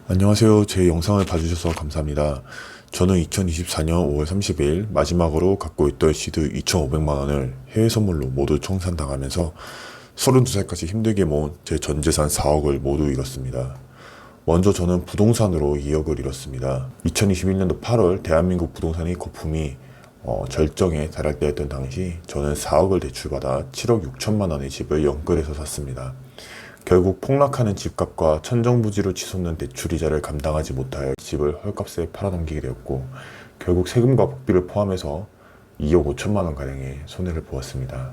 안녕하세요. 제 영상을 봐주셔서 감사합니다. 저는 2024년 5월 30일 마지막으로 갖고 있던 시드 2,500만원을 해외 선물로 모두 청산당하면서 32살까지 힘들게 모은 제 전재산 4억을 모두 잃었습니다. 먼저 저는 부동산으로 2억을 잃었습니다. 2021년도 8월 대한민국 부동산이 거품이 절정에 달할 때였던 당시 저는 4억을 대출받아 7억 6천만원의 집을 연끌해서 샀습니다. 결국 폭락하는 집값과 천정부지로 치솟는 대출이자를 감당하지 못하여 집을 헐값에 팔아넘기게 되었고, 결국 세금과 복비를 포함해서 2억 5천만원 가량의 손해를 보았습니다.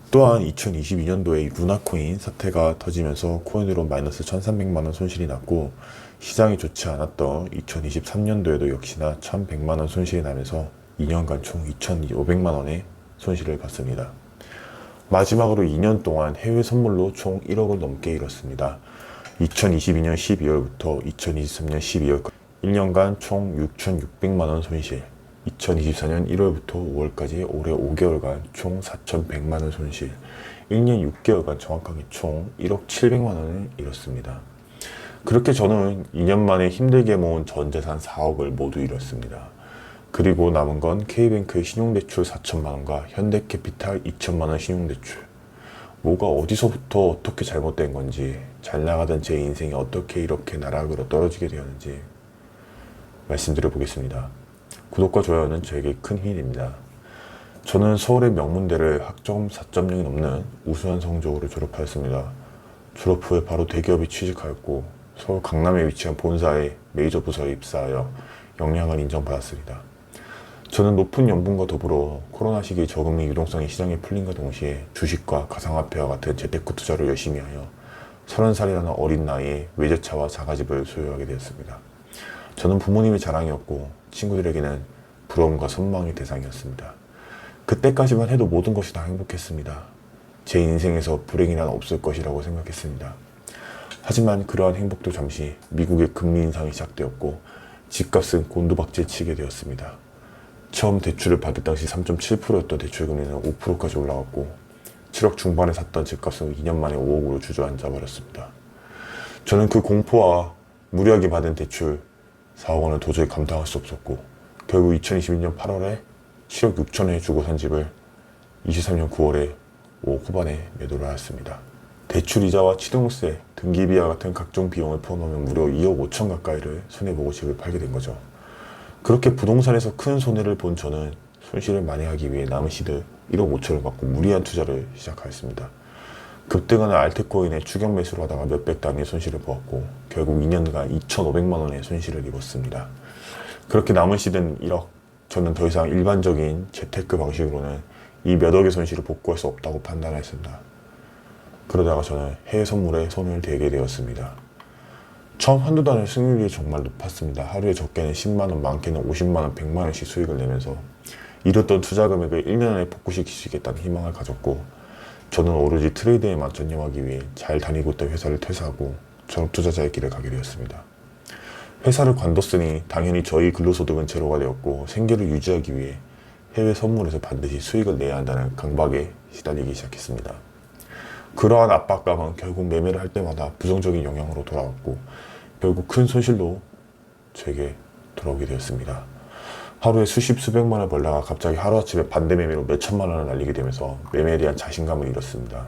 또한 2022년도에 루나코인 사태가 터지면서 코인으로 마이너스 1300만원 손실이 났고, 시장이 좋지 않았던 2023년도에도 역시나 1100만원 손실이 나면서 2년간 총 2500만원의 손실을 봤습니다. 마지막으로 2년 동안 해외 선물로 총 1억을 넘게 잃었습니다. 2022년 12월부터 2023년 12월 1년간 총 6,600만원 손실, 2024년 1월부터 5월까지 올해 5개월간 총 4,100만원 손실, 1년 6개월간 정확하게 총 1억 700만원을 잃었습니다. 그렇게 저는 2년 만에 힘들게 모은 전재산 4억을 모두 잃었습니다. 그리고 남은 건 K뱅크의 신용대출 4천만원과 현대캐피탈 2천만원 신용대출. 뭐가 어디서부터 어떻게 잘못된 건지, 잘 나가던 제 인생이 어떻게 이렇게 나락으로 떨어지게 되었는지 말씀드려 보겠습니다. 구독과 좋아요는 저에게 큰 힘이 됩니다. 저는 서울의 명문대를 학점 4.0이 넘는 우수한 성적으로 졸업하였습니다. 졸업 후에 바로 대기업에 취직하였고, 서울 강남에 위치한 본사의 메이저 부서에 입사하여 역량을 인정받았습니다. 저는 높은 연봉과 더불어 코로나 시기에 저금리 유동성이 시장에 풀린과 동시에 주식과 가상화폐와 같은 재테크 투자를 열심히 하여 30살이라는 어린 나이에 외제차와 자가집을 소유하게 되었습니다. 저는 부모님의 자랑이었고 친구들에게는 부러움과 선망의 대상이었습니다. 그때까지만 해도 모든 것이 다 행복했습니다. 제 인생에서 불행이란 없을 것이라고 생각했습니다. 하지만 그러한 행복도 잠시 미국의 금리 인상이 시작되었고 집값은 곤두박질 치게 되었습니다. 처음 대출을 받을 당시 3.7%였던 대출금리는 5%까지 올라갔고 7억 중반에 샀던 집값은 2년 만에 5억으로 주저앉아 버렸습니다. 저는 그 공포와 무리하게 받은 대출 4억 원을 도저히 감당할 수 없었고 결국 2022년 8월에 7억 6천에 주고 산 집을 23년 9월에 5억 후반에 매도를 하였습니다. 대출 이자와 취등세, 등기비와 같은 각종 비용을 포함하면 무려 2억 5천 가까이를 손해보고 집을 팔게 된 거죠. 그렇게 부동산에서 큰 손해를 본 저는 손실을 만회하기 위해 남은 시드 1억 5천을 받고 무리한 투자를 시작하였습니다. 급등하는 알트코인에 추격 매수를 하다가 몇백 단위의 손실을 보았고 결국 2년간 2,500만원의 손실을 입었습니다. 그렇게 남은 시드는 1억. 저는 더 이상 일반적인 재테크 방식으로는 이 몇 억의 손실을 복구할 수 없다고 판단했습니다. 그러다가 저는 해외 선물에 손을 대게 되었습니다. 처음 한두 달의 승률이 정말 높았습니다. 하루에 적게는 10만원, 많게는 50만원, 100만원씩 수익을 내면서 잃었던 투자 금액을 1년 안에 복구시킬 수 있겠다는 희망을 가졌고 저는 오로지 트레이드에만 전념하기 위해 잘 다니고 있던 회사를 퇴사하고 전업 투자자의 길을 가게 되었습니다. 회사를 관뒀으니 당연히 저희 근로소득은 제로가 되었고 생계를 유지하기 위해 해외 선물에서 반드시 수익을 내야 한다는 강박에 시달리기 시작했습니다. 그러한 압박감은 결국 매매를 할 때마다 부정적인 영향으로 돌아왔고 결국 큰 손실로 저에게 돌아오게 되었습니다. 하루에 수십 수백만을 벌다가 갑자기 하루아침에 반대 매매로 몇천만 원을 날리게 되면서 매매에 대한 자신감을 잃었습니다.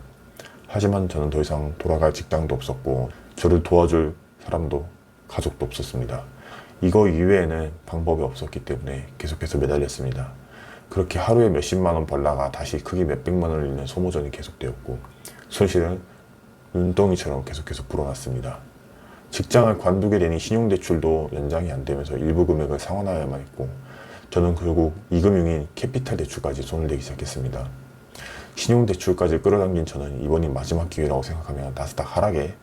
하지만 저는 더 이상 돌아갈 직장도 없었고 저를 도와줄 사람도 가족도 없었습니다. 이거 이외에는 방법이 없었기 때문에 계속해서 매달렸습니다. 그렇게 하루에 몇십만 원 벌다가 다시 크게 몇백만 원을 잃는 소모전이 계속되었고 손실은 눈덩이처럼 계속해서 불어났습니다. 직장을 관두게 되니 신용대출도 연장이 안 되면서 일부 금액을 상환하여야만 했고 저는 결국 이금융인 캐피탈 대출까지 손을 대기 시작했습니다. 신용대출까지 끌어당긴 저는 이번이 마지막 기회라고 생각하며 나스닥 하락에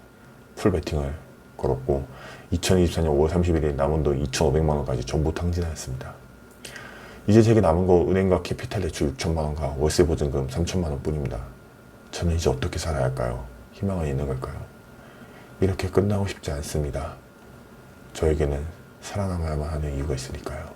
풀베팅을 걸었고 2024년 5월 31일 남은 돈 2,500만원까지 전부 탕진하였습니다. 이제 제게 남은 거 은행과 캐피탈 대출 6천만원과 월세 보증금 3천만원 뿐입니다. 저는 이제 어떻게 살아야 할까요? 희망은 있는 걸까요? 이렇게 끝나고 싶지 않습니다. 저에게는 살아남아야만 하는 이유가 있으니까요.